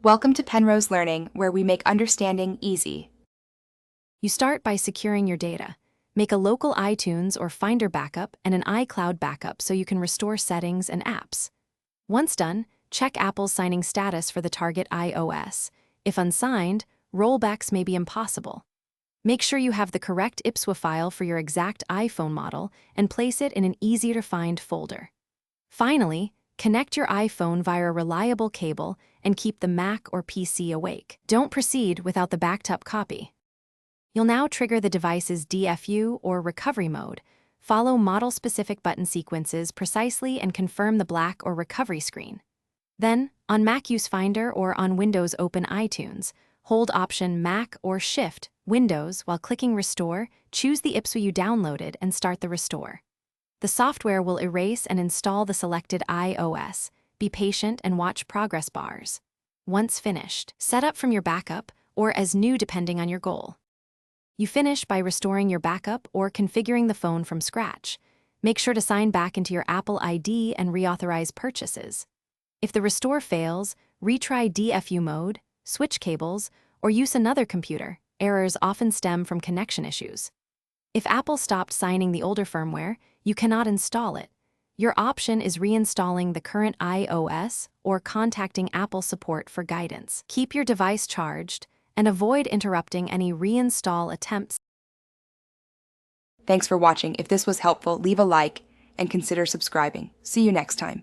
Welcome to Penrose Learning, where we make understanding easy. You start by securing your data. Make a local iTunes or Finder backup and an iCloud backup so you can restore settings and apps. Once done, check Apple's signing status for the target iOS. If unsigned, rollbacks may be impossible. Make sure you have the correct IPSWA file for your exact iPhone model and place it in an easy-to-find folder. Finally, connect your iPhone via a reliable cable and keep the Mac or PC awake. Don't proceed without the backed-up copy. You'll now trigger the device's DFU or recovery mode. Follow model-specific button sequences precisely and confirm the black or recovery screen. Then, on Mac use Finder or on Windows open iTunes, hold Option Mac or Shift Windows while clicking Restore, choose the IPSWA you downloaded and start the restore. The software will erase and install the selected iOS. Be patient and watch progress bars. Once finished, set up from your backup or as new depending on your goal. You finish by restoring your backup or configuring the phone from scratch. Make sure to sign back into your Apple ID and reauthorize purchases. If the restore fails, retry DFU mode, switch cables, or use another computer. Errors often stem from connection issues. If Apple stopped signing the older firmware, you cannot install it. Your option is reinstalling the current iOS or contacting Apple support for guidance. Keep your device charged and avoid interrupting any reinstall attempts. Thanks for watching. If this was helpful, leave a like and consider subscribing. See you next time.